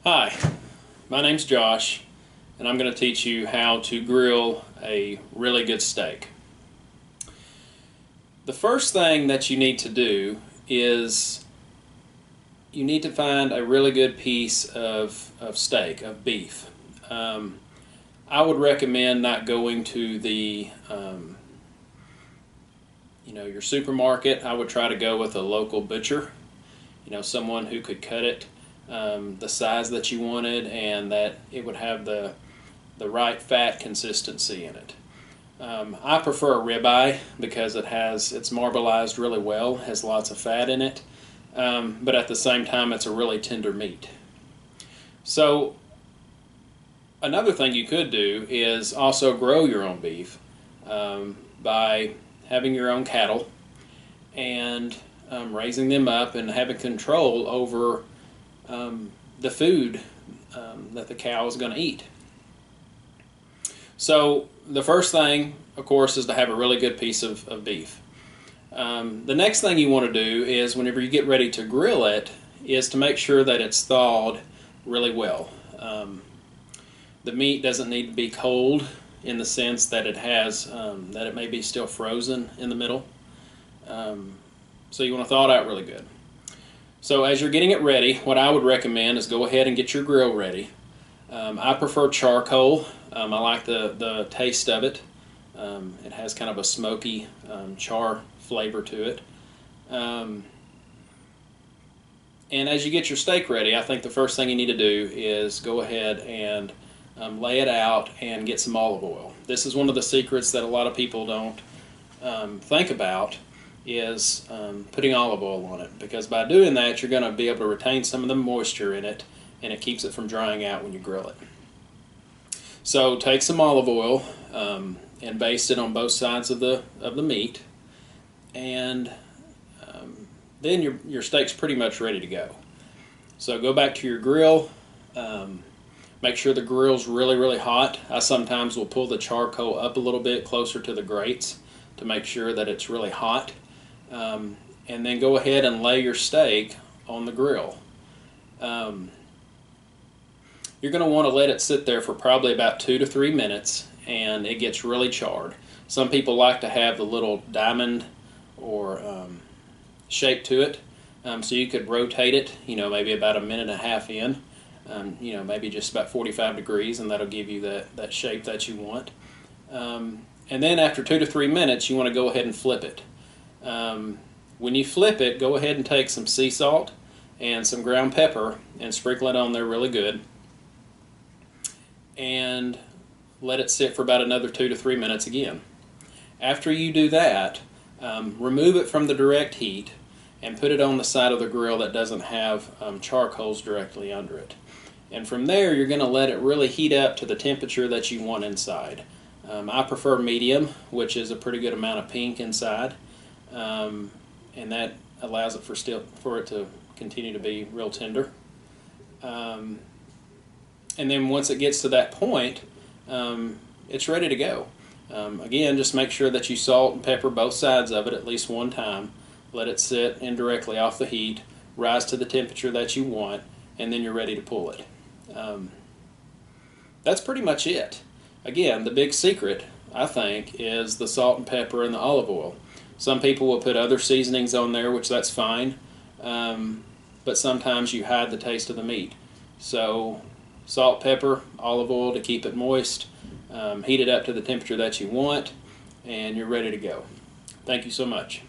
Hi, my name's Josh, and I'm going to teach you how to grill a really good steak. The first thing that you need to do is you need to find a really good piece of steak, of beef. I would recommend not going to the your supermarket. I would try to go with a local butcher, someone who could cut it the size that you wanted and that it would have the right fat consistency in it. I prefer a ribeye because it's marbleized really well, has lots of fat in it, but at the same time it's a really tender meat. So another thing you could do is also grow your own beef by having your own cattle and raising them up and having control over the food that the cow is going to eat. So the first thing, of course, is to have a really good piece of beef. The next thing you want to do is whenever you get ready to grill it is to make sure that it's thawed really well. The meat doesn't need to be cold in the sense that it may be still frozen in the middle. So you want to thaw it out really good. So as you're getting it ready, what I would recommend is go ahead and get your grill ready. I prefer charcoal. I like the taste of it. It has kind of a smoky char flavor to it. And as you get your steak ready, I think the first thing you need to do is go ahead and lay it out and get some olive oil. This is one of the secrets that a lot of people don't think about, is putting olive oil on it, because by doing that you're going to be able to retain some of the moisture in it and it keeps it from drying out when you grill it. So take some olive oil and baste it on both sides of the meat, and then your steak's pretty much ready to go. So go back to your grill. Make sure the grill's really hot. I sometimes will pull the charcoal up a little bit closer to the grates to make sure that it's really hot. And then go ahead and lay your steak on the grill. You're going to want to let it sit there for probably about 2 to 3 minutes, and it gets really charred. Some people like to have the little diamond or shape to it, so you could rotate it, maybe about 1.5 minutes in, maybe just about 45 degrees, and that'll give you that shape that you want. And then after 2 to 3 minutes, you want to go ahead and flip it. When you flip it, go ahead and take some sea salt and some ground pepper and sprinkle it on there really good, and let it sit for about another 2 to 3 minutes again. After you do that, remove it from the direct heat and put it on the side of the grill that doesn't have charcoals directly under it. And from there, you're going to let it really heat up to the temperature that you want inside. I prefer medium, which is a pretty good amount of pink inside, and that allows it for it to continue to be real tender. And then once it gets to that point, it's ready to go. Again, just make sure that you salt and pepper both sides of it at least one time. Let it sit indirectly off the heat, rise to the temperature that you want, and then you're ready to pull it. That's pretty much it. Again, the big secret, I think, is the salt and pepper and the olive oil. Some people will put other seasonings on there, which that's fine, but sometimes you hide the taste of the meat. So salt, pepper, olive oil to keep it moist, heat it up to the temperature that you want, and you're ready to go. Thank you so much.